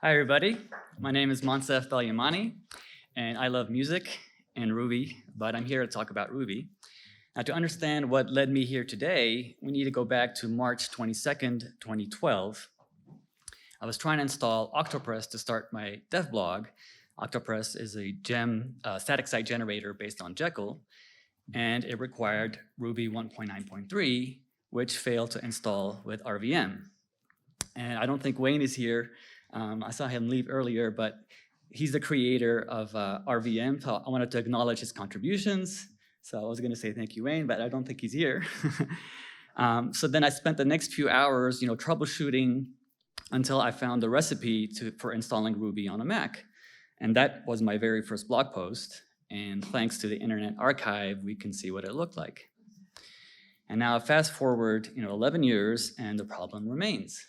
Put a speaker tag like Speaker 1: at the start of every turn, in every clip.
Speaker 1: Hi, everybody. My name is Moncef Belyamani, and I love music and Ruby, but I'm here to talk about Ruby. Now, to understand what led me here today, we need to go back to March 22nd, 2012. I was trying to install Octopress to start my dev blog. Octopress is a gem static site generator based on Jekyll, and it required Ruby 1.9.3, which failed to install with RVM. And I don't think Wayne is here. I saw him leave earlier, but he's the creator of RVM, so I wanted to acknowledge his contributions. So I was going to say thank you, Wayne, but I don't think he's here. So then I spent the next few hours, troubleshooting until I found the recipe for installing Ruby on a Mac. And that was my very first blog post. And thanks to the Internet Archive, we can see what it looked like. And now fast forward, 11 years, and the problem remains.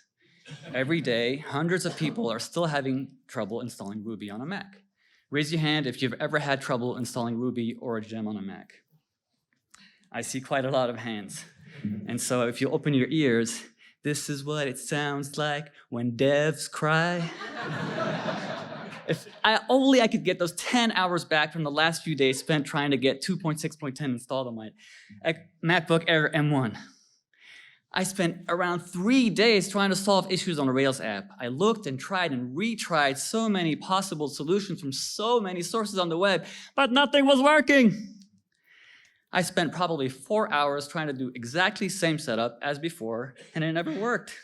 Speaker 1: Every day, hundreds of people are still having trouble installing Ruby on a Mac. Raise your hand if you've ever had trouble installing Ruby or a gem on a Mac. I see quite a lot of hands. And so if you open your ears, this is what it sounds like when devs cry. If I could get those 10 hours back from the last few days spent trying to get 2.6.10 installed on my MacBook Air M1. I spent around 3 days trying to solve issues on the Rails app. I looked and tried and retried so many possible solutions from so many sources on the web, but nothing was working. I spent probably 4 hours trying to do exactly the same setup as before, and it never worked.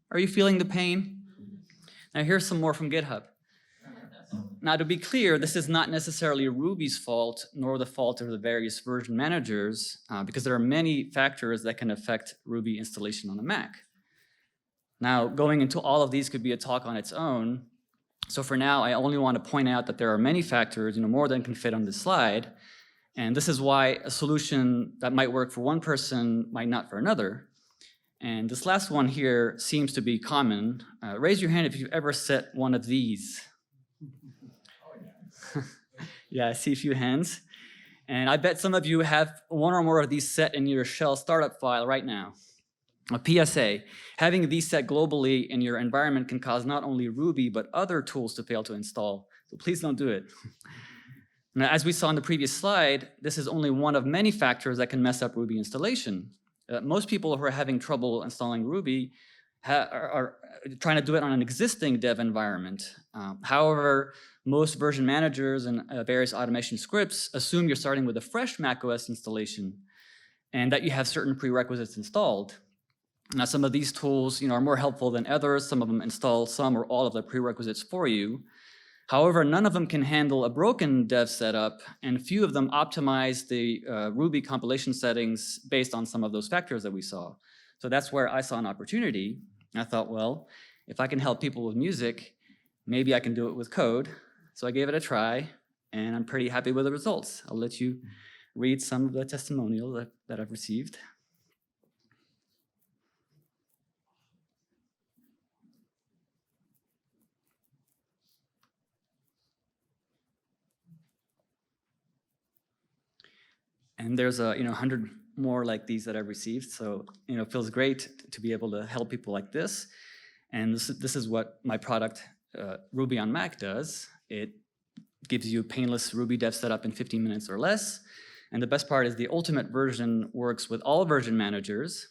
Speaker 1: Are you feeling the pain? Now here's some more from GitHub. Now, to be clear, this is not necessarily Ruby's fault, nor the fault of the various version managers, because there are many factors that can affect Ruby installation on a Mac. Now, going into all of these could be a talk on its own. So for now, I only want to point out that there are many factors, more than can fit on this slide. And this is why a solution that might work for one person might not for another. And this last one here seems to be common. Raise your hand if you've ever set one of these. Yeah, I see a few hands. And I bet some of you have one or more of these set in your shell startup file right now. A PSA, having these set globally in your environment can cause not only Ruby, but other tools to fail to install. So please don't do it. Now, as we saw in the previous slide, this is only one of many factors that can mess up Ruby installation. Most people who are having trouble installing Ruby are trying to do it on an existing dev environment. However, most version managers and various automation scripts assume you're starting with a fresh macOS installation and that you have certain prerequisites installed. Now, some of these tools are more helpful than others. Some of them install some or all of the prerequisites for you. However, none of them can handle a broken dev setup, and few of them optimize the Ruby compilation settings based on some of those factors that we saw. So that's where I saw an opportunity. I thought, well, if I can help people with music, maybe I can do it with code. So I gave it a try, and I'm pretty happy with the results. I'll let you read some of the testimonials that I've received. And there's 100 more like these that I've received. So it feels great to be able to help people like this. And this is what my product, Ruby on Mac, does. It gives you painless Ruby dev setup in 15 minutes or less. And the best part is the ultimate version works with all version managers.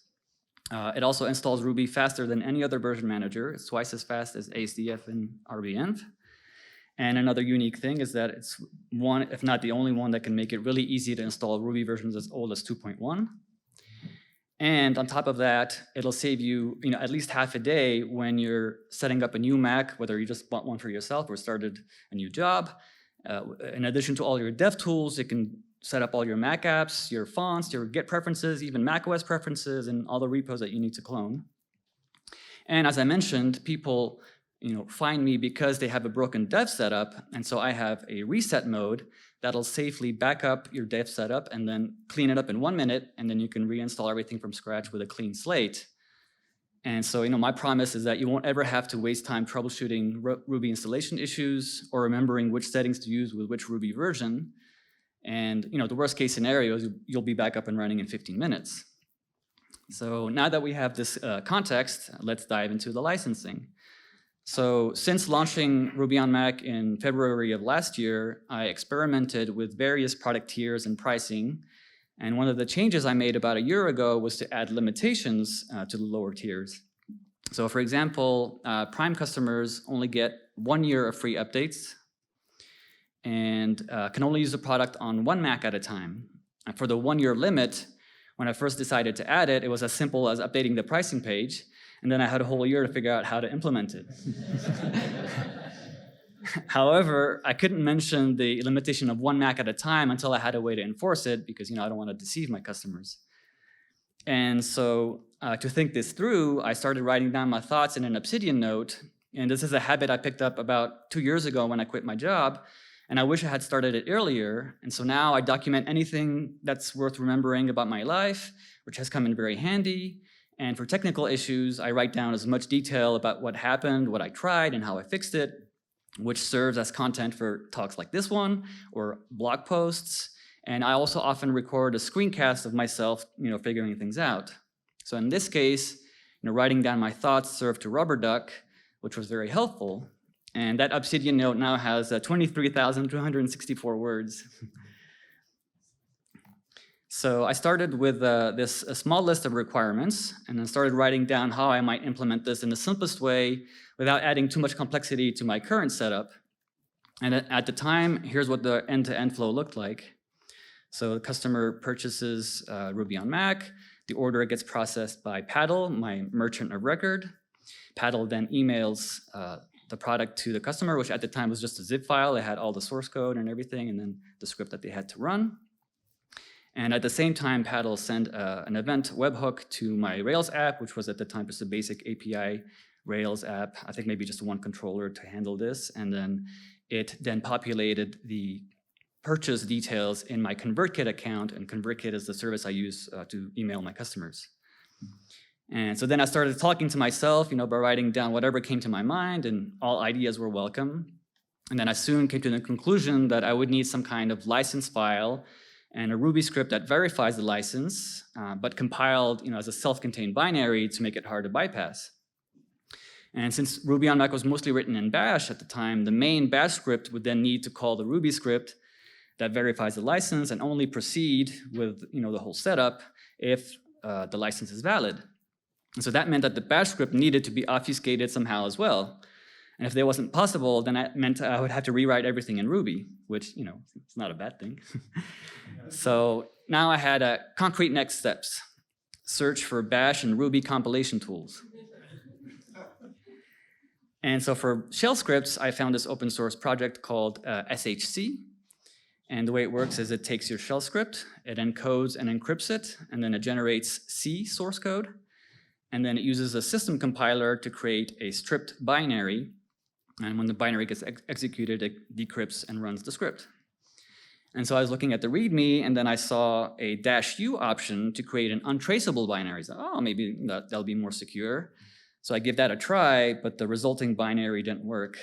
Speaker 1: It also installs Ruby faster than any other version manager. It's twice as fast as ASDF and RVM. And another unique thing is that it's one, if not the only one, that can make it really easy to install Ruby versions as old as 2.1. And on top of that, it'll save you, at least half a day when you're setting up a new Mac, whether you just bought one for yourself or started a new job. In addition to all your dev tools, it can set up all your Mac apps, your fonts, your Git preferences, even macOS preferences, and all the repos that you need to clone. And as I mentioned, people find me because they have a broken dev setup, and so I have a reset mode that'll safely back up your dev setup and then clean it up in 1 minute, and then you can reinstall everything from scratch with a clean slate. And so my promise is that you won't ever have to waste time troubleshooting Ruby installation issues or remembering which settings to use with which Ruby version. And the worst case scenario is you'll be back up and running in 15 minutes. So now that we have this context, let's dive into the licensing. So since launching Ruby on Mac in February of last year, I experimented with various product tiers and pricing. And one of the changes I made about a year ago was to add limitations to the lower tiers. So for example, Prime customers only get 1 year of free updates and can only use the product on one Mac at a time. And for the 1 year limit, when I first decided to add it, it was as simple as updating the pricing page, and then I had a whole year to figure out how to implement it. However, I couldn't mention the limitation of one Mac at a time until I had a way to enforce it because I don't want to deceive my customers. And so to think this through, I started writing down my thoughts in an Obsidian note. And this is a habit I picked up about 2 years ago when I quit my job. And I wish I had started it earlier. And so now I document anything that's worth remembering about my life, which has come in very handy. And for technical issues, I write down as much detail about what happened, what I tried, and how I fixed it, which serves as content for talks like this one or blog posts. And I also often record a screencast of myself, figuring things out. So in this case, writing down my thoughts served to rubber duck, which was very helpful. And that Obsidian note now has 23,264 words. So I started with a small list of requirements and then started writing down how I might implement this in the simplest way without adding too much complexity to my current setup. And at the time, here's what the end-to-end flow looked like. So the customer purchases Ruby on Mac. The order gets processed by Paddle, my merchant of record. Paddle then emails the product to the customer, which at the time was just a zip file. It had all the source code and everything, and then the script that they had to run. And at the same time, Paddle sent an event webhook to my Rails app, which was at the time just a basic API Rails app. I think maybe just one controller to handle this. And then it then populated the purchase details in my ConvertKit account, and ConvertKit is the service I use to email my customers. And so then I started talking to myself, by writing down whatever came to my mind, and all ideas were welcome. And then I soon came to the conclusion that I would need some kind of license file and a Ruby script that verifies the license, but compiled as a self-contained binary to make it hard to bypass. And since Ruby on Mac was mostly written in Bash at the time, the main Bash script would then need to call the Ruby script that verifies the license and only proceed with the whole setup if the license is valid. And so that meant that the Bash script needed to be obfuscated somehow as well. And if that wasn't possible, then that meant I would have to rewrite everything in Ruby, which it's not a bad thing. So now I had concrete next steps: search for Bash and Ruby compilation tools. And so for shell scripts, I found this open source project called SHC. And the way it works is it takes your shell script, it encodes and encrypts it, and then it generates C source code. And then it uses a system compiler to create a stripped binary. And when the binary gets executed, it decrypts and runs the script. And so I was looking at the README, and then I saw a -u option to create an untraceable binary. So, maybe that'll be more secure. So I give that a try, but the resulting binary didn't work.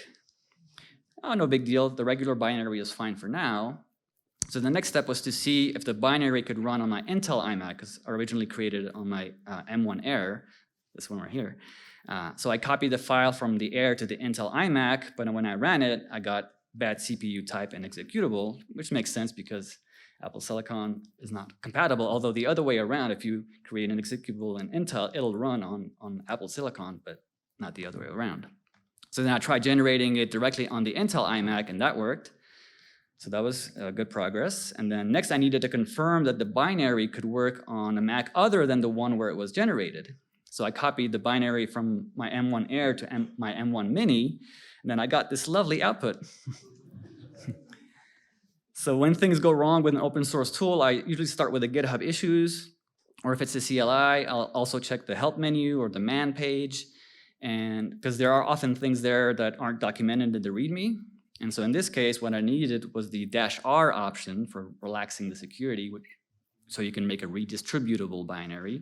Speaker 1: No big deal. The regular binary is fine for now. So the next step was to see if the binary could run on my Intel iMac, because I originally created it on my M1 Air, this one right here. So I copied the file from the Air to the Intel iMac, but when I ran it, I got bad CPU type and executable, which makes sense because Apple Silicon is not compatible, although the other way around, if you create an executable in Intel, it'll run on Apple Silicon, but not the other way around. So then I tried generating it directly on the Intel iMac, and that worked. So that was good progress. And then next I needed to confirm that the binary could work on a Mac other than the one where it was generated. So I copied the binary from my M1 Air to my M1 Mini, and then I got this lovely output. So when things go wrong with an open source tool, I usually start with the GitHub issues, or if it's a CLI, I'll also check the help menu or the man page, and because there are often things there that aren't documented in the README. And so in this case, what I needed was the -r option for relaxing the security, so you can make a redistributable binary,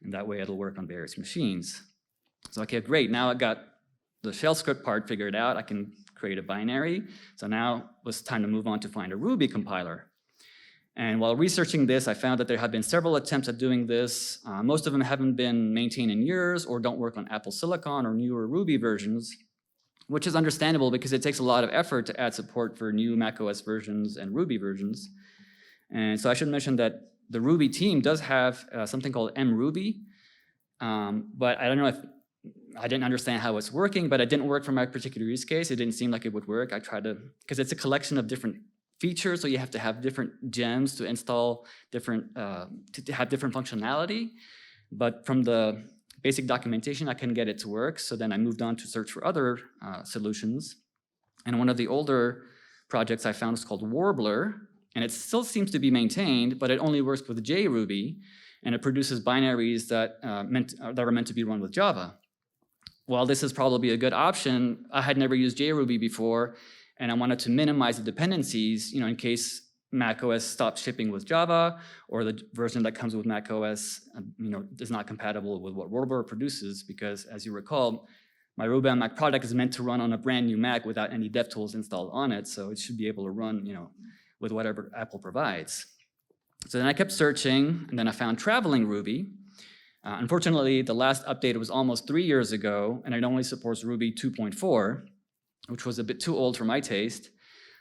Speaker 1: and that way it'll work on various machines. So okay, great, now I got the shell script part figured out, I can create a binary. So now it was time to move on to find a Ruby compiler. And while researching this, I found that there have been several attempts at doing this. Most of them haven't been maintained in years or don't work on Apple Silicon or newer Ruby versions. which is understandable because it takes a lot of effort to add support for new macOS versions and Ruby versions. And so I should mention that the Ruby team does have something called mruby, but I don't know if I didn't understand how it's working, but it didn't work for my particular use case. It didn't seem like it would work. I tried to, because it's a collection of different features, so you have to have different gems to install different, to have different functionality. But from the basic documentation, I couldn't get it to work. So then I moved on to search for other solutions. And one of the older projects I found is called Warbler, and it still seems to be maintained, but it only works with JRuby, and it produces binaries that are meant to be run with Java. While this is probably a good option, I had never used JRuby before, and I wanted to minimize the dependencies, in case macOS stops shipping with Java, or the version that comes with macOS, is not compatible with what Warbler produces. Because, as you recall, my Ruby on Mac product is meant to run on a brand new Mac without any DevTools installed on it, so it should be able to run, with whatever Apple provides. So then I kept searching, and then I found Traveling Ruby. Unfortunately, the last update was almost 3 years ago, and it only supports Ruby 2.4, which was a bit too old for my taste.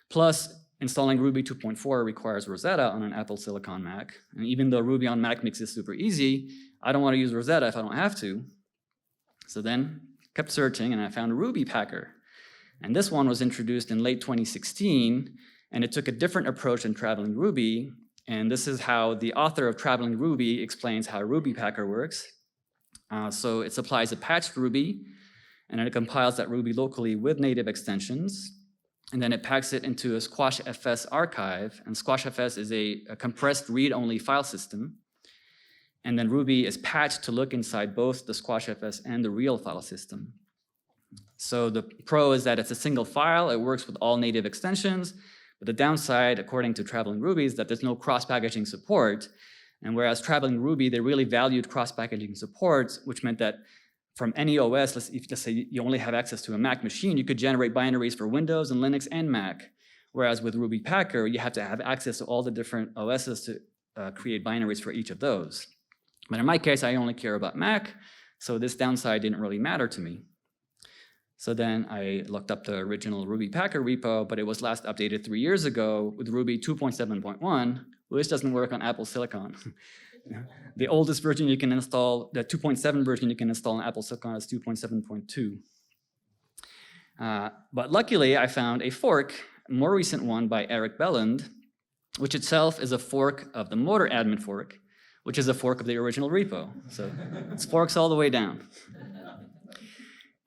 Speaker 1: Plus, installing Ruby 2.4 requires Rosetta on an Apple Silicon Mac. And even though Ruby on Mac makes this super easy, I don't want to use Rosetta if I don't have to. So then, kept searching, and I found Ruby Packer. And this one was introduced in late 2016, and it took a different approach than Traveling Ruby. And this is how the author of Traveling Ruby explains how Ruby Packer works. So it supplies a patched Ruby, and then it compiles that Ruby locally with native extensions. And then it packs it into a SquashFS archive. And SquashFS is a compressed read-only file system. And then Ruby is patched to look inside both the SquashFS and the real file system. So the pro is that it's a single file. It works with all native extensions. But the downside, according to Traveling Ruby, is that there's no cross-packaging support. And whereas Traveling Ruby, they really valued cross-packaging support, which meant that from any OS, let's say you only have access to a Mac machine, you could generate binaries for Windows and Linux and Mac. Whereas with Ruby Packer, you have to have access to all the different OSs to create binaries for each of those. But in my case, I only care about Mac, so this downside didn't really matter to me. So then I looked up the original Ruby Packer repo, but it was last updated 3 years ago with Ruby 2.7.1, which doesn't work on Apple Silicon. The oldest version you can install, the 2.7 version you can install on Apple Silicon is 2.7.2. But luckily, I found a fork, a more recent one by Eric Belland, which itself is a fork of the motor admin fork, which is a fork of the original repo. So it's forks all the way down.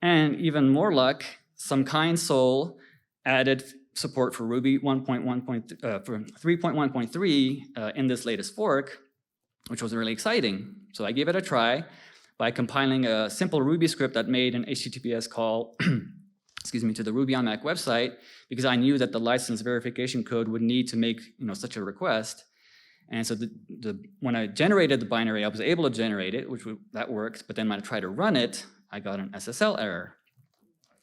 Speaker 1: And even more luck, some kind soul added support for Ruby 3.1.3 in this latest fork, which was really exciting. So I gave it a try by compiling a simple Ruby script that made an HTTPS call to the Ruby on Mac website, because I knew that the license verification code would need to make such a request. And so when I generated the binary, I was able to generate it, that worked. But then when I tried to run it, I got an SSL error.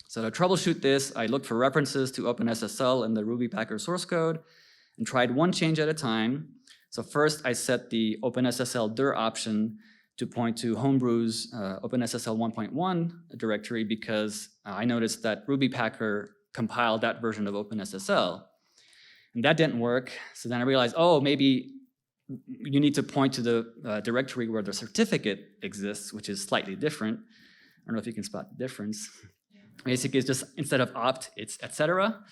Speaker 1: So to troubleshoot this, I looked for references to OpenSSL in the Ruby Packer source code and tried one change at a time. So first, I set the OpenSSL dir option to point to Homebrew's OpenSSL 1.1 directory, because I noticed that Ruby Packer compiled that version of OpenSSL. And that didn't work. So then I realized, oh, maybe you need to point to the directory where the certificate exists, which is slightly different. I don't know if you can spot the difference. Basically, it's just instead of opt, it's etc.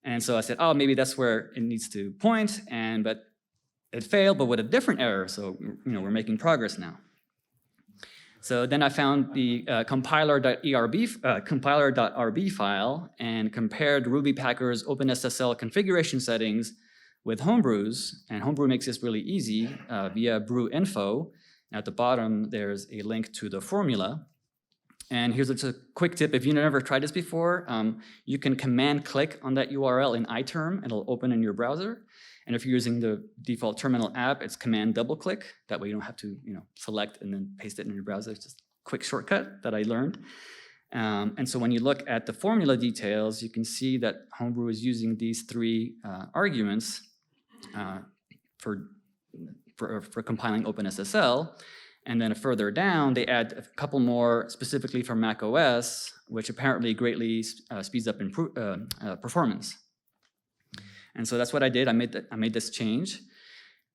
Speaker 1: And so I said, oh, maybe that's where it needs to point. But it failed, but with a different error. So we're making progress now. So then I found the compiler.rb file and compared Ruby Packer's OpenSSL configuration settings with Homebrew's. And Homebrew makes this really easy via brew info. At the bottom, there's a link to the formula. And here's just a quick tip. If you've never tried this before, you can command click on that URL in iTerm. It'll open in your browser. And if you're using the default terminal app, it's command double click. That way you don't have to select and then paste it in your browser. It's just a quick shortcut that I learned. And so when you look at the formula details, you can see that Homebrew is using these three arguments for compiling OpenSSL. And then further down, they add a couple more specifically for Mac OS, which apparently greatly speeds up performance. And so that's what I did. I made this change,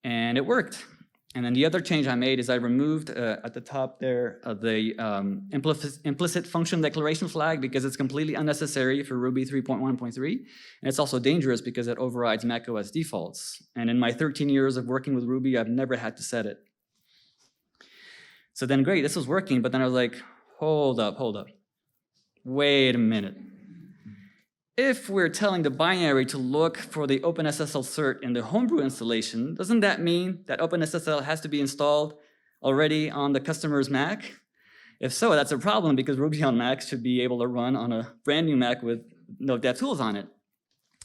Speaker 1: and it worked. And then the other change I made is I removed at the top there the implicit function declaration flag, because it's completely unnecessary for Ruby 3.1.3. And it's also dangerous because it overrides macOS defaults. And in my 13 years of working with Ruby, I've never had to set it. So then great, this was working, but then I was like, hold up. Wait a minute. If we're telling the binary to look for the OpenSSL cert in the Homebrew installation, doesn't that mean that OpenSSL has to be installed already on the customer's Mac? If so, that's a problem, because Ruby on Mac should be able to run on a brand new Mac with no DevTools on it.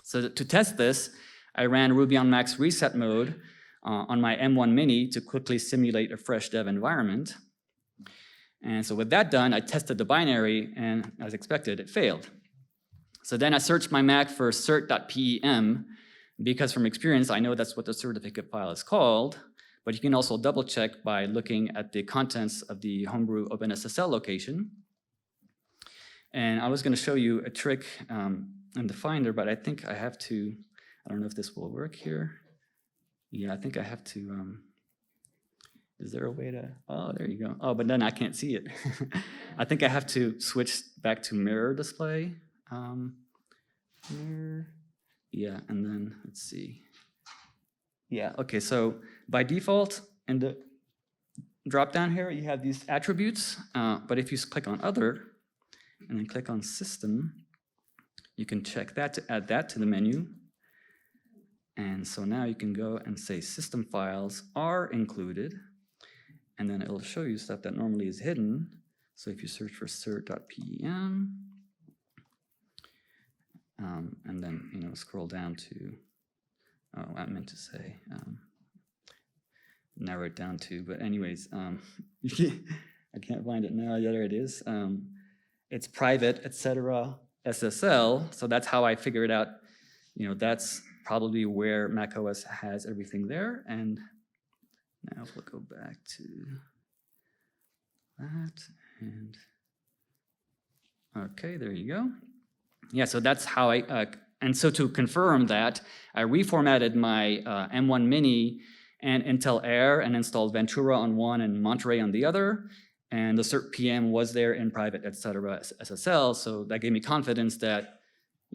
Speaker 1: So to test this, I ran Ruby on Mac's reset mode on my M1 Mini to quickly simulate a fresh dev environment. And so with that done, I tested the binary, and as expected, it failed. So then I searched my Mac for cert.pem, because from experience, I know that's what the certificate file is called, but you can also double check by looking at the contents of the Homebrew OpenSSL location. And I was going to show you a trick in the Finder, but I think I have to, I don't know if this will work here. Yeah, I think I have to, is there a way to, oh, there you go. Oh, but then I can't see it. I think I have to switch back to mirror display. Mirror. Yeah, and then let's see. Yeah, okay, so by default, in the drop down here, you have these attributes, but if you click on other, and then click on system, you can check that to add that to the menu. And so now you can go and say system files are included, and then it'll show you stuff that normally is hidden. So if you search for cert.pem, and then scroll down to, oh, I meant to say narrow it down to, but anyways, I can't find it now. Yeah, there it is. It's private, etc. SSL. So that's how I figured out. That's probably where macOS has everything there. And now we'll go back to that. And okay, there you go. Yeah, so that's how and so to confirm that, I reformatted my M1 Mini and Intel Air and installed Ventura on one and Monterey on the other. And the cert PM was there in private, etc. SSL. So that gave me confidence that,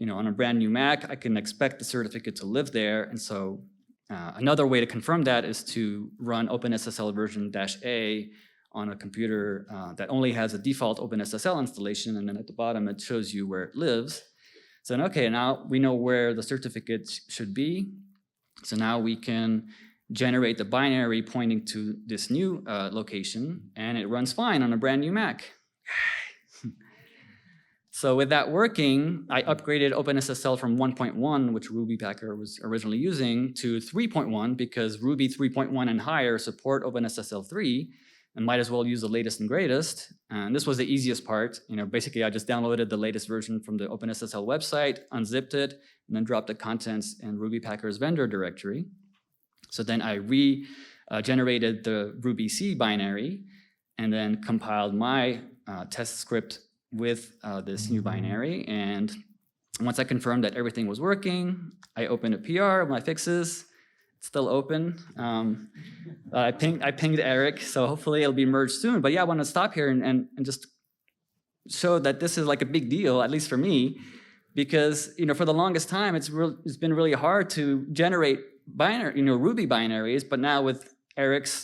Speaker 1: on a brand new Mac, I can expect the certificate to live there. And so another way to confirm that is to run OpenSSL version -A on a computer that only has a default OpenSSL installation, and then at the bottom it shows you where it lives. So okay, now we know where the certificate should be. So now we can generate the binary pointing to this new location, and it runs fine on a brand new Mac. So with that working, I upgraded OpenSSL from 1.1, which Ruby Packer was originally using, to 3.1, because Ruby 3.1 and higher support OpenSSL 3, and might as well use the latest and greatest. And this was the easiest part. Basically, I just downloaded the latest version from the OpenSSL website, unzipped it, and then dropped the contents in Ruby Packer's vendor directory. So then I regenerated the Ruby C binary, and then compiled my test script with this new binary. And once I confirmed that everything was working, I opened a PR of my fixes. It's still open. I pinged Eric, so hopefully it'll be merged soon. But yeah, I want to stop here and just show that this is like a big deal, at least for me, because for the longest time it's been really hard to generate Ruby binaries. But now with Eric's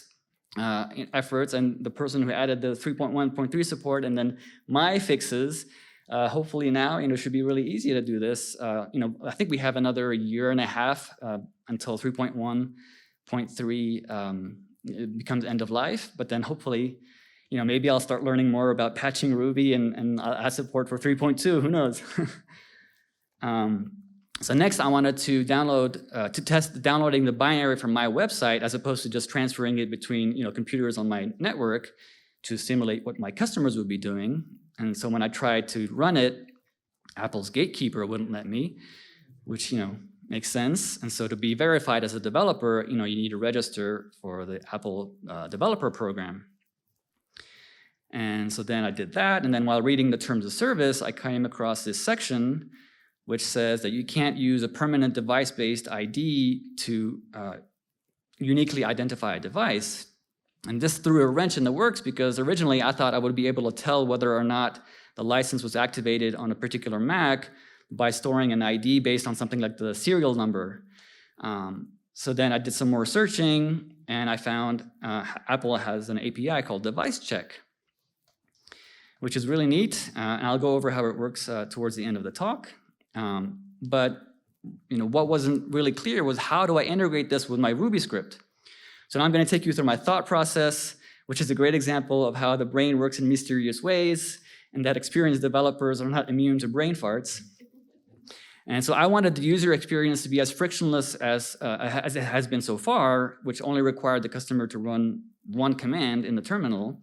Speaker 1: efforts and the person who added the 3.1.3 support, and then my fixes, hopefully now should be really easy to do this. I think we have another year and a half until 3.1.3 it becomes end of life. But then hopefully, maybe I'll start learning more about patching Ruby and I'll add support for 3.2. Who knows? So next, I wanted to test downloading the binary from my website, as opposed to just transferring it between computers on my network, to simulate what my customers would be doing. And so when I tried to run it, Apple's gatekeeper wouldn't let me, which makes sense. And so to be verified as a developer, you need to register for the Apple developer program. And so then I did that, and then while reading the terms of service, I came across this section which says that you can't use a permanent device-based ID to uniquely identify a device. And this threw a wrench in the works because originally I thought I would be able to tell whether or not the license was activated on a particular Mac by storing an ID based on something like the serial number. So then I did some more searching, and I found Apple has an API called Device Check, which is really neat, and I'll go over how it works towards the end of the talk. But what wasn't really clear was how do I integrate this with my Ruby script? So now I'm going to take you through my thought process, which is a great example of how the brain works in mysterious ways, and that experienced developers are not immune to brain farts. And so I wanted the user experience to be as frictionless as it has been so far, which only required the customer to run one command in the terminal.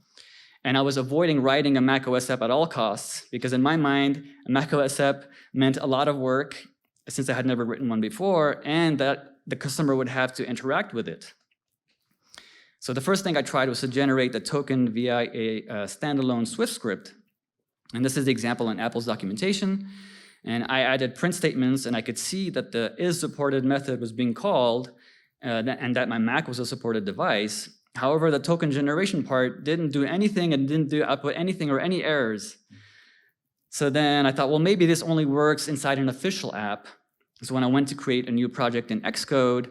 Speaker 1: And I was avoiding writing a macOS app at all costs, because in my mind, a macOS app meant a lot of work, since I had never written one before, and that the customer would have to interact with it. So the first thing I tried was to generate the token via a standalone Swift script. And this is the example in Apple's documentation. And I added print statements, and I could see that the is-supported method was being called, and that my Mac was a supported device. However, the token generation part didn't do anything and didn't output anything or any errors. So then I thought, well, maybe this only works inside an official app. So when I went to create a new project in Xcode,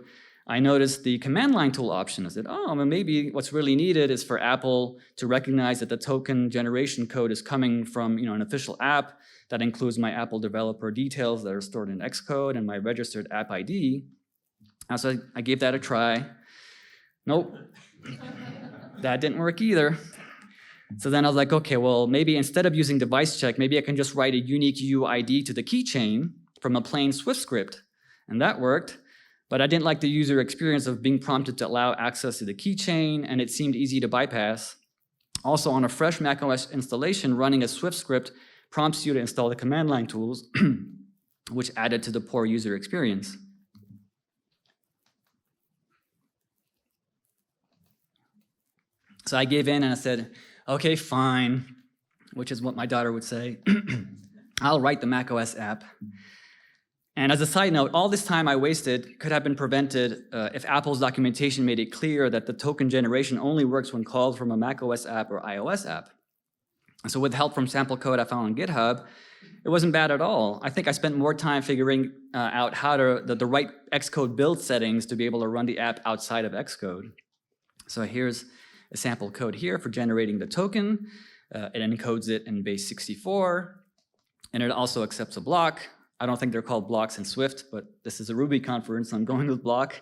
Speaker 1: I noticed the command line tool option. I said, oh, well, maybe what's really needed is for Apple to recognize that the token generation code is coming from an official app that includes my Apple developer details that are stored in Xcode and my registered app ID. So I gave that a try. Nope, that didn't work either. So then I was like, okay, well, maybe instead of using device check, maybe I can just write a unique UID to the keychain from a plain Swift script. And that worked. But I didn't like the user experience of being prompted to allow access to the keychain, and it seemed easy to bypass. Also, on a fresh macOS installation, running a Swift script prompts you to install the command line tools, which added to the poor user experience. So I gave in and I said, okay, fine, which is what my daughter would say. I'll write the macOS app. And as a side note, all this time I wasted could have been prevented if Apple's documentation made it clear that the token generation only works when called from a macOS app or iOS app. And so with help from sample code I found on GitHub, it wasn't bad at all. I think I spent more time figuring out how the right Xcode build settings to be able to run the app outside of Xcode. So here's a sample code here for generating the token. It encodes it in base 64, and it also accepts a block. I don't think they're called blocks in Swift, but this is a Ruby conference, so I'm going with block.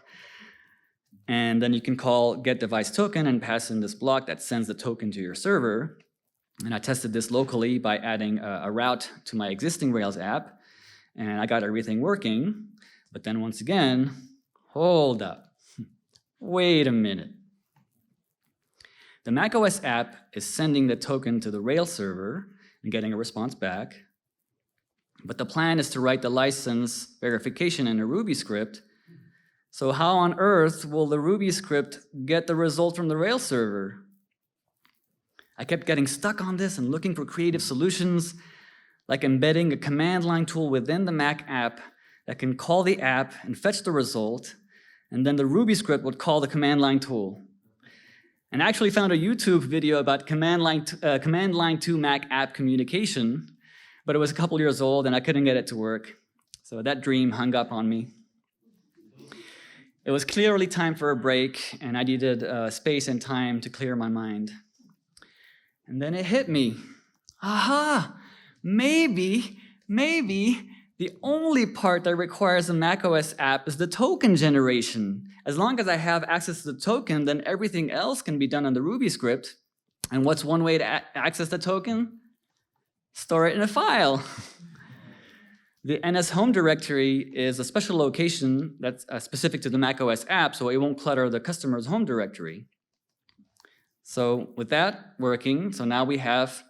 Speaker 1: And then you can call getDeviceToken and pass in this block that sends the token to your server. And I tested this locally by adding a route to my existing Rails app, and I got everything working. But then once again, hold up. Wait a minute. The macOS app is sending the token to the Rails server and getting a response back. But the plan is to write the license verification in a Ruby script. So how on earth will the Ruby script get the result from the Rails server? I kept getting stuck on this and looking for creative solutions, like embedding a command line tool within the Mac app that can call the app and fetch the result, and then the Ruby script would call the command line tool. And I actually found a YouTube video about command line to Mac app communication, but it was a couple years old and I couldn't get it to work. So that dream hung up on me. It was clearly time for a break, and I needed space and time to clear my mind. And then it hit me. Aha! Maybe the only part that requires a macOS app is the token generation. As long as I have access to the token, then everything else can be done on the Ruby script. And what's one way to access the token? Store it in a file. The NS home directory is a special location that's specific to the macOS app, so it won't clutter the customer's home directory. So with that working, so now we have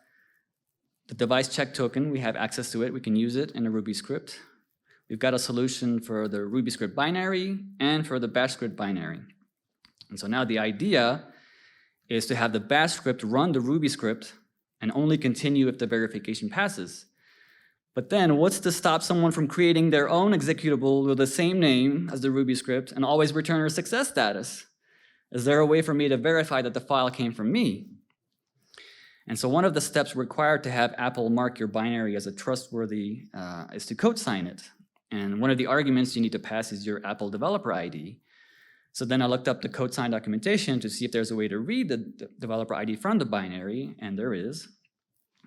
Speaker 1: the device check token, we have access to it, we can use it in a Ruby script. We've got a solution for the Ruby script binary and for the bash script binary. And so now the idea is to have the bash script run the Ruby script and only continue if the verification passes. But then what's to stop someone from creating their own executable with the same name as the Ruby script and always return a success status? Is there a way for me to verify that the file came from me? And so one of the steps required to have Apple mark your binary as a trustworthy is to code sign it. And one of the arguments you need to pass is your Apple developer ID. So then I looked up the code sign documentation to see if there's a way to read the developer ID from the binary, and there is.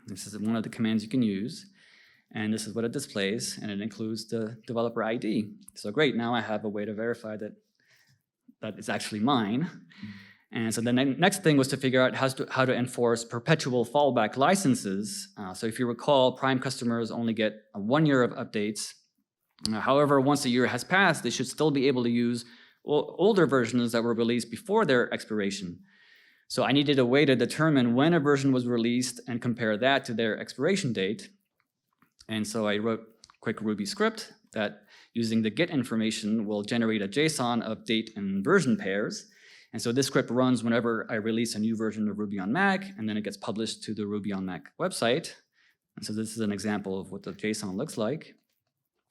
Speaker 1: This is one of the commands you can use. And this is what it displays, and it includes the developer ID. So great, now I have a way to verify that it's actually mine. And so the next thing was to figure out how to enforce perpetual fallback licenses. So if you recall, Prime customers only get 1 year of updates. However, once a year has passed, they should still be able to use older versions that were released before their expiration. So I needed a way to determine when a version was released and compare that to their expiration date. And so I wrote a quick Ruby script that, using the get information, will generate a JSON of date and version pairs. And so this script runs whenever I release a new version of Ruby on Mac, and then it gets published to the Ruby on Mac website. And so this is an example of what the JSON looks like.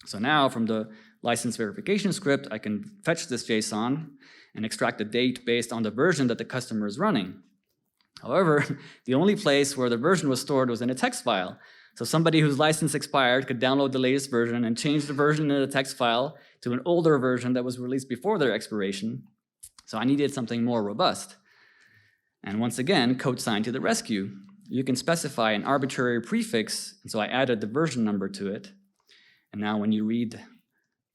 Speaker 1: So now from the license verification script, I can fetch this JSON and extract the date based on the version that the customer is running. However, the only place where the version was stored was in a text file. So somebody whose license expired could download the latest version and change the version in the text file to an older version that was released before their expiration. So I needed something more robust. And once again, code sign to the rescue. You can specify an arbitrary prefix, and so I added the version number to it. And now when you read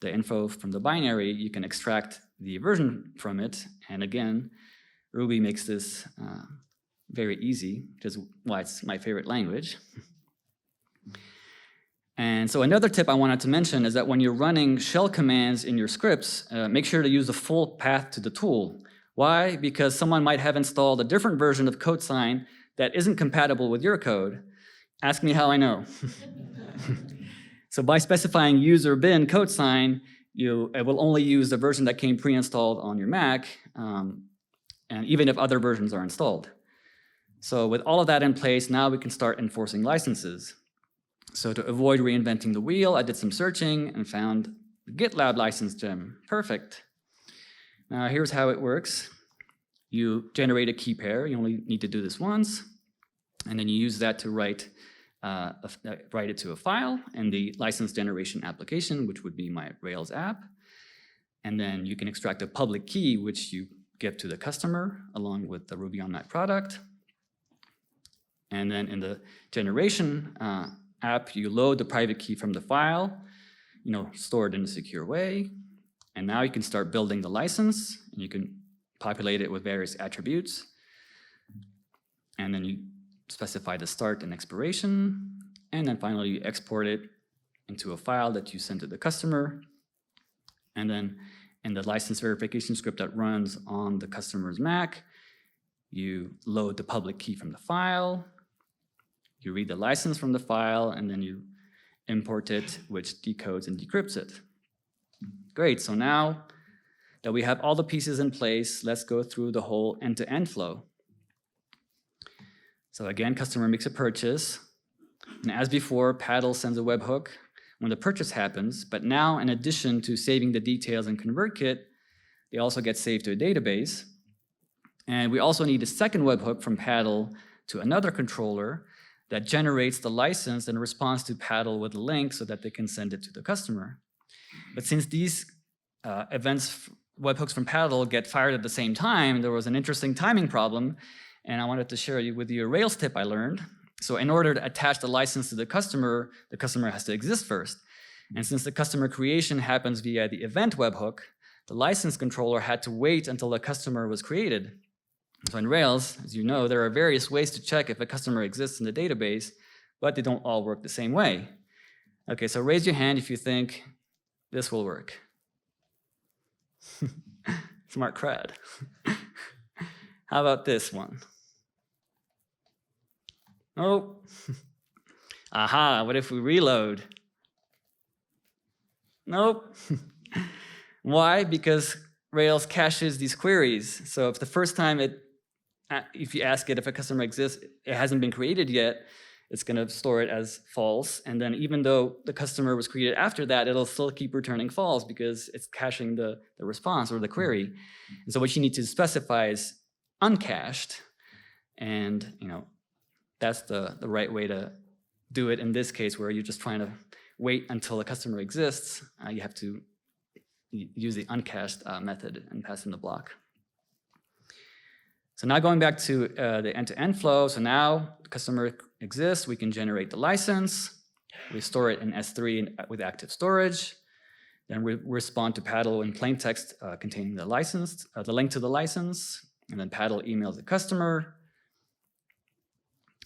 Speaker 1: the info from the binary, you can extract the version from it. And again, Ruby makes this very easy, which is why it's my favorite language. And so another tip I wanted to mention is that when you're running shell commands in your scripts, make sure to use the full path to the tool. Why? Because someone might have installed a different version of CodeSign that isn't compatible with your code. Ask me how I know. So by specifying user bin CodeSign, it will only use the version that came pre-installed on your Mac, and even if other versions are installed. So with all of that in place, now we can start enforcing licenses. So to avoid reinventing the wheel, I did some searching and found the GitLab license gem. Perfect. Now here's how it works. You generate a key pair. You only need to do this once. And then you use that to write it to a file and the license generation application, which would be my Rails app. And then you can extract a public key, which you give to the customer along with the Ruby on Mac product. And then in the generation app, you load the private key from the file, stored in a secure way. And now you can start building the license, and you can populate it with various attributes. And then you specify the start and expiration. And then finally, you export it into a file that you send to the customer. And then in the license verification script that runs on the customer's Mac, you load the public key from the file. You read the license from the file, and then you import it, which decodes and decrypts it. Great, so now that we have all the pieces in place, let's go through the whole end-to-end flow. So again, customer makes a purchase, and as before, Paddle sends a webhook when the purchase happens, but now in addition to saving the details in ConvertKit, they also get saved to a database. And we also need a second webhook from Paddle to another controller that generates the license in response to Paddle with a link so that they can send it to the customer. But since these webhooks from Paddle get fired at the same time, there was an interesting timing problem, and I wanted to share with you a Rails tip I learned. So in order to attach the license to the customer has to exist first. And since the customer creation happens via the event webhook, the license controller had to wait until the customer was created. So in Rails, as you know, there are various ways to check if a customer exists in the database, but they don't all work the same way. Okay, so raise your hand if you think this will work. Smart crowd. How about this one? Oh. Aha, what if we reload? Nope. Why? Because Rails caches these queries. So if the first time it if you ask it if a customer exists, it hasn't been created yet, it's going to store it as false. And then even though the customer was created after that, it'll still keep returning false because it's caching the response or the query. And so what you need to specify is uncached. And that's the right way to do it in this case, where you're just trying to wait until a customer exists. You have to use the uncached method and pass in the block. So now going back to the end-to-end flow, so now the customer exists, we can generate the license, we store it in S3 with active storage, then we respond to Paddle in plain text containing the license, the link to the license, and then Paddle emails the customer,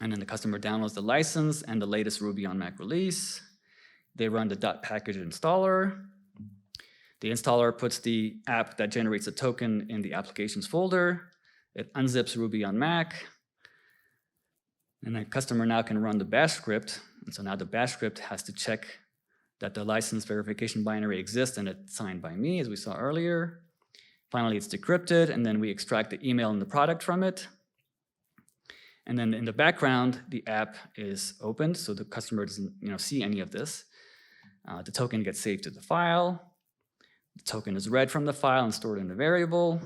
Speaker 1: and then the customer downloads the license and the latest Ruby on Mac release. They run the .package installer. The installer puts the app that generates a token in the applications folder. It unzips Ruby on Mac. And the customer now can run the bash script. And so now the bash script has to check that the license verification binary exists and it's signed by me, as we saw earlier. Finally, it's decrypted, and then we extract the email and the product from it. And then in the background, the app is opened, so the customer doesn't see any of this. The token gets saved to the file. The token is read from the file and stored in the variable.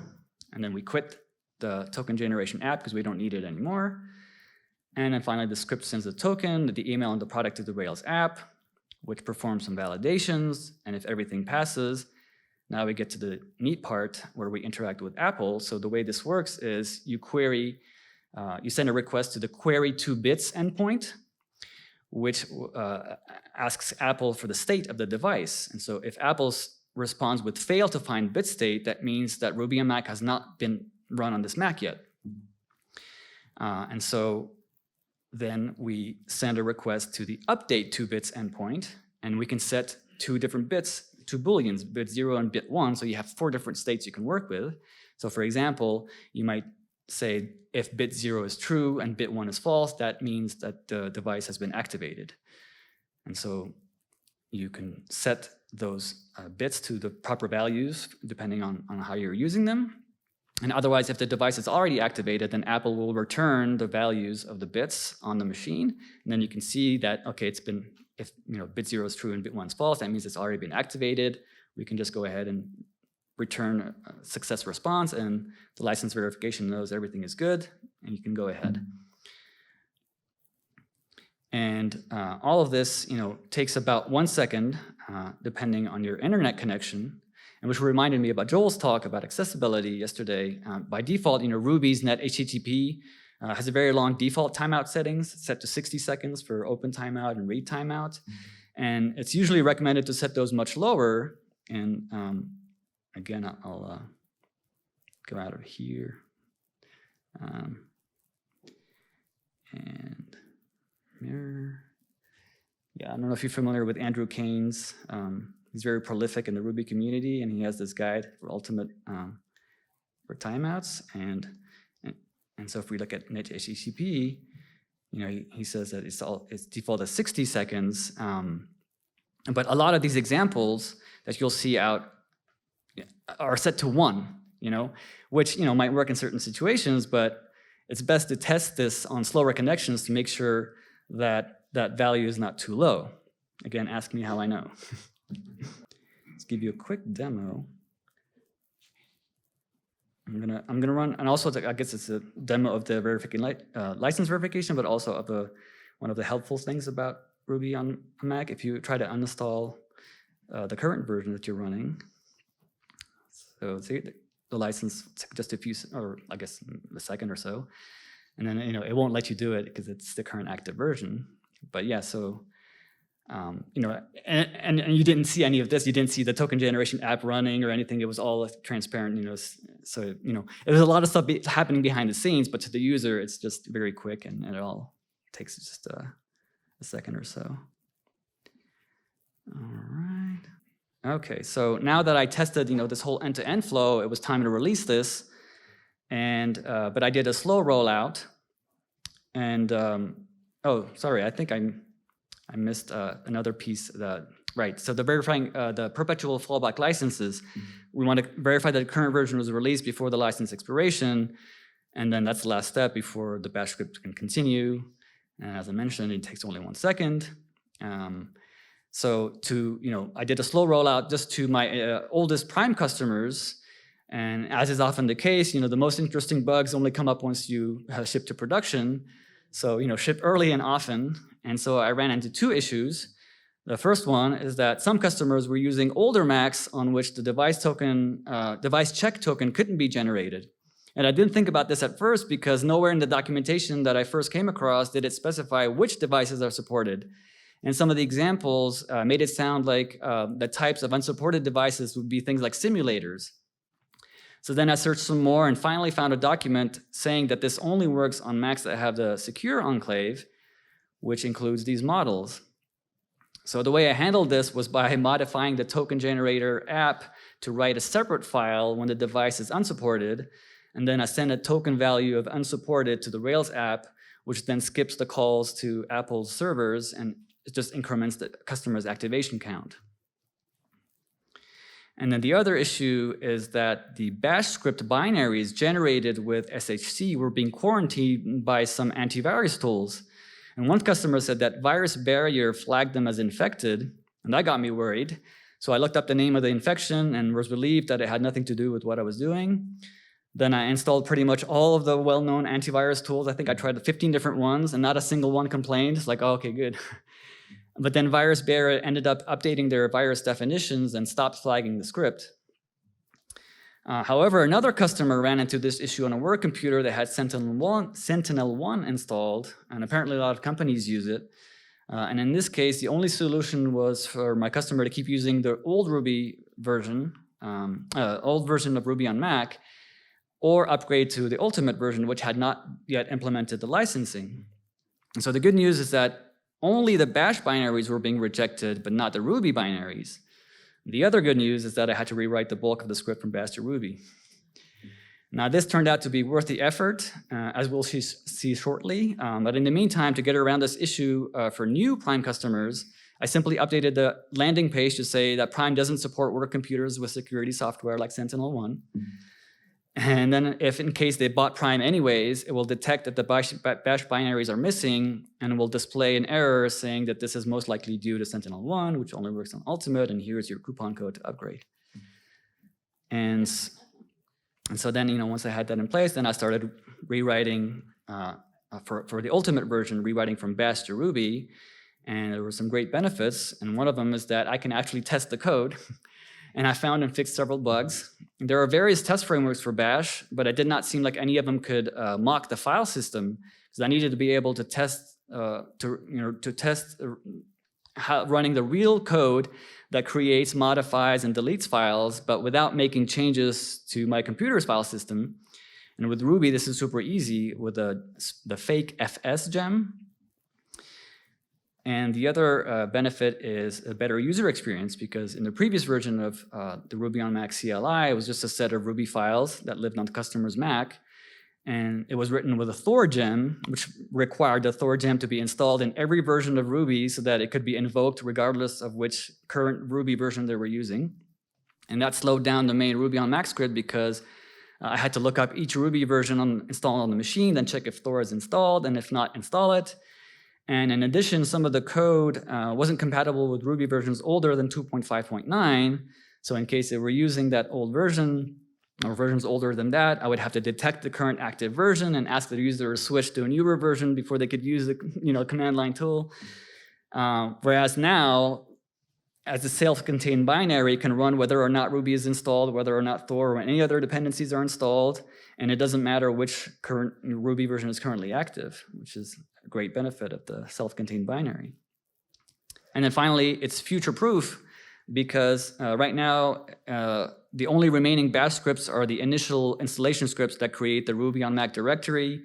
Speaker 1: And then we quit the token generation app because we don't need it anymore. And then finally, the script sends the token, the email, and the product to the Rails app, which performs some validations. And if everything passes, now we get to the neat part where we interact with Apple. So the way this works is you send a request to the query 2 bits endpoint, which asks Apple for the state of the device. And so if Apple responds with fail to find bit state, that means that Ruby on Mac has not been run on this Mac yet. And so then we send a request to the update 2 bits endpoint, and we can set 2 different bits, 2 booleans, bit 0 and bit 1, so you have 4 different states you can work with. So for example, you might say if bit 0 is true and bit 1 is false, that means that the device has been activated. And so you can set those bits to the proper values depending on how you're using them. And otherwise, if the device is already activated, then Apple will return the values of the bits on the machine. And then you can see that, okay, if bit 0 is true and bit 1 is false, that means it's already been activated. We can just go ahead and return a success response, and the license verification knows everything is good, and you can go ahead. And all of this takes about 1 second, depending on your internet connection, and which reminded me about Joel's talk about accessibility yesterday. By default, Ruby's net HTTP has a very long default timeout settings, set to 60 seconds for open timeout and read timeout. And it's usually recommended to set those much lower. And again, I'll go out of here. And mirror. Yeah, I don't know if you're familiar with Andrew Kane's. He's very prolific in the Ruby community, and he has this guide for ultimate for timeouts. And so if we look at net HTTP, he says that it's default at 60 seconds. But a lot of these examples that you'll see out are set to 1, which might work in certain situations, but it's best to test this on slower connections to make sure that that value is not too low. Again, ask me how I know. Let's give you a quick demo. I'm gonna run, and also I guess it's a demo of the license verification, but also of one of the helpful things about Ruby on Mac. If you try to uninstall the current version that you're running, so see, the license took just a few, or I guess a second or so, and then it won't let you do it because it's the current active version. But yeah, so and you didn't see any of this. You didn't see the token generation app running or anything. It was all transparent. So there's a lot of stuff happening behind the scenes, but to the user, it's just very quick, and it all takes just a second or so. All right. Okay, so now that I tested, this whole end-to-end flow, it was time to release this, and but I did a slow rollout, and oh, sorry, I think I missed another piece. Right, so the verifying the perpetual fallback licenses, we want to verify that the current version was released before the license expiration. And then that's the last step before the bash script can continue. And as I mentioned, it takes only 1 second. So I did a slow rollout just to my oldest Prime customers. And as is often the case, the most interesting bugs only come up once you ship to production. So, ship early and often. And so I ran into 2 issues. The first one is that some customers were using older Macs on which the device check token couldn't be generated. And I didn't think about this at first because nowhere in the documentation that I first came across did it specify which devices are supported. And some of the examples made it sound like the types of unsupported devices would be things like simulators. So then I searched some more and finally found a document saying that this only works on Macs that have the secure enclave, which includes these models. So the way I handled this was by modifying the token generator app to write a separate file when the device is unsupported, and then I send a token value of unsupported to the Rails app, which then skips the calls to Apple's servers, and it just increments the customer's activation count. And then the other issue is that the bash script binaries generated with SHC were being quarantined by some antivirus tools. And one customer said that Virus Barrier flagged them as infected, and that got me worried. So I looked up the name of the infection and was relieved that it had nothing to do with what I was doing. Then I installed pretty much all of the well-known antivirus tools. I think I tried 15 different ones, and not a single one complained. It's like, oh, okay, good. But then Virus Barrier ended up updating their virus definitions and stopped flagging the script. However, another customer ran into this issue on a work computer that had Sentinel-1 installed, and apparently a lot of companies use it. And in this case, the only solution was for my customer to keep using the old Ruby version, of Ruby on Mac, or upgrade to the Ultimate version, which had not yet implemented the licensing. And so the good news is that only the bash binaries were being rejected, but not the Ruby binaries. The other good news is that I had to rewrite the bulk of the script from bash to Ruby. Now, this turned out to be worth the effort, as we'll see shortly. But in the meantime, to get around this issue for new Prime customers, I simply updated the landing page to say that Prime doesn't support work computers with security software like Sentinel-1. And then if in case they bought Prime anyways, it will detect that the bash binaries are missing and will display an error saying that this is most likely due to Sentinel-1, which only works on Ultimate, and here's your coupon code to upgrade. And so then, once I had that in place, then I started rewriting for the Ultimate version, rewriting from bash to Ruby. And there were some great benefits. And one of them is that I can actually test the code. And I found and fixed several bugs. There are various test frameworks for bash, but it did not seem like any of them could mock the file system, because I needed to be able to test running the real code that creates, modifies, and deletes files, but without making changes to my computer's file system. And with Ruby, this is super easy with the fake FS gem. And the other benefit is a better user experience, because in the previous version of the Ruby on Mac CLI, it was just a set of Ruby files that lived on the customer's Mac. And it was written with a Thor gem, which required the Thor gem to be installed in every version of Ruby so that it could be invoked regardless of which current Ruby version they were using. And that slowed down the main Ruby on Mac script because I had to look up each Ruby version installed on the machine, then check if Thor is installed, and if not, install it. And in addition, some of the code wasn't compatible with Ruby versions older than 2.5.9. So in case they were using that old version or versions older than that, I would have to detect the current active version and ask the user to switch to a newer version before they could use the command line tool. Whereas now, as a self-contained binary, can run whether or not Ruby is installed, whether or not Thor or any other dependencies are installed, and it doesn't matter which current Ruby version is currently active, which is a great benefit of the self-contained binary. And then finally, it's future-proof, because right now, the only remaining bash scripts are the initial installation scripts that create the Ruby on Mac directory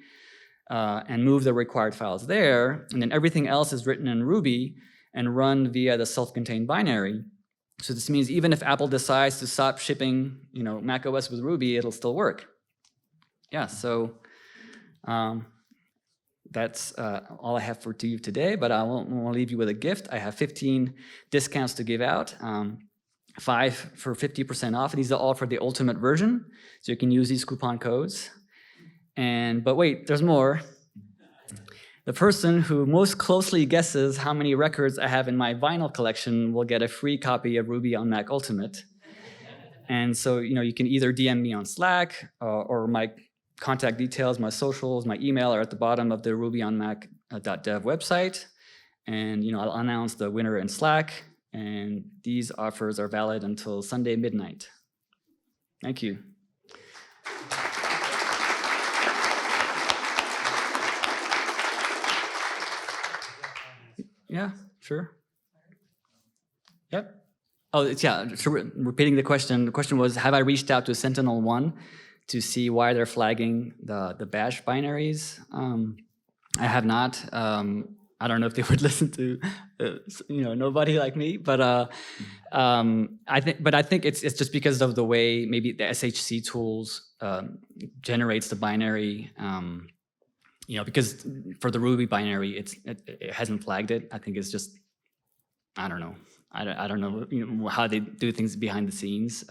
Speaker 1: and move the required files there, and then everything else is written in Ruby and run via the self-contained binary. So this means even if Apple decides to stop shipping, Mac OS with Ruby, it'll still work. Yeah, so that's all I have for you today, but I won't leave you with a gift. I have 15 discounts to give out, 5 for 50% off. These are all for the Ultimate version, so you can use these coupon codes. But wait, there's more. The person who most closely guesses how many records I have in my vinyl collection will get a free copy of Ruby on Mac Ultimate. And so, you can either DM me on Slack or my contact details, my socials, my email are at the bottom of the rubyonmac.dev website. And, I'll announce the winner in Slack. And these offers are valid until Sunday midnight. Thank you. Yeah, sure. Yep. Oh, so repeating the question. The question was, have I reached out to Sentinel-1 to see why they're flagging the bash binaries? I have not. I don't know if they would listen to, nobody like me. But I think it's just because of the way maybe the SHC tools generates the binary. Because for the Ruby binary, it hasn't flagged it. I think it's just, I don't know. I don't know how they do things behind the scenes.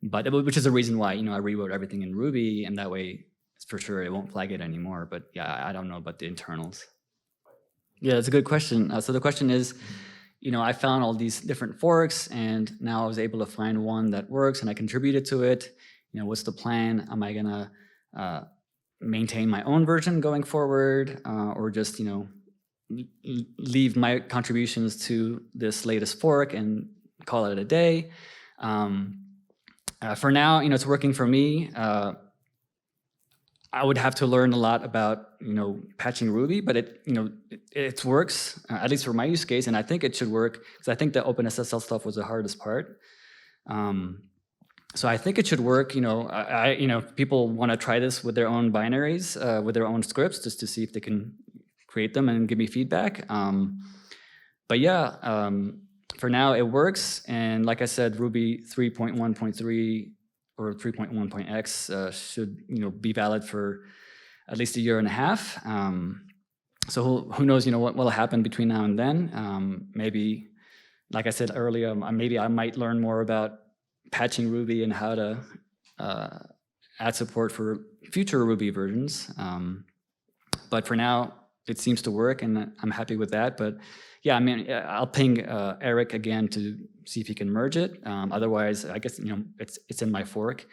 Speaker 1: But which is the reason why I rewrote everything in Ruby, and that way, for sure, it won't flag it anymore. But yeah, I don't know about the internals. Yeah, that's a good question. So the question is, I found all these different forks, and now I was able to find one that works, and I contributed to it. What's the plan? Am I gonna maintain my own version going forward, or just leave my contributions to this latest fork and call it a day? For now, it's working for me. I would have to learn a lot about patching Ruby, but it works, at least for my use case, and I think it should work because I think the OpenSSL stuff was the hardest part. So I think it should work. People want to try this with their own binaries, with their own scripts, just to see if they can create them and give me feedback. But yeah, for now it works. And like I said, Ruby 3.1.3 or 3.1.x should be valid for at least a year and a half. So who knows what will happen between now and then. Maybe, like I said earlier, maybe I might learn more about patching Ruby and how to add support for future Ruby versions. But for now, it seems to work, and I'm happy with that. But yeah, I'll ping Eric again to see if he can merge it. Otherwise, I guess it's in my fork.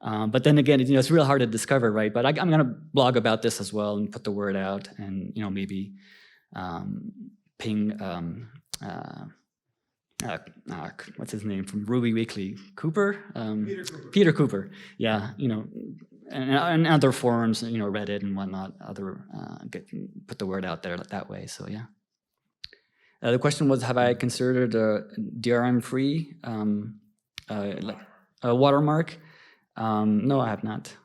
Speaker 1: But then again, it's real hard to discover, right? But I'm going to blog about this as well and put the word out, and maybe ping what's his name from Ruby Weekly, Cooper? Peter Cooper. Yeah, and other forums, Reddit and whatnot. Put the word out there that way. So yeah. The question was, have I considered a DRM-free watermark? No, I have not.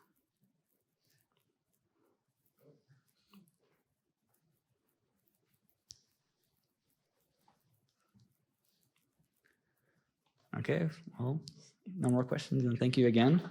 Speaker 1: Okay, well, no more questions, and thank you again.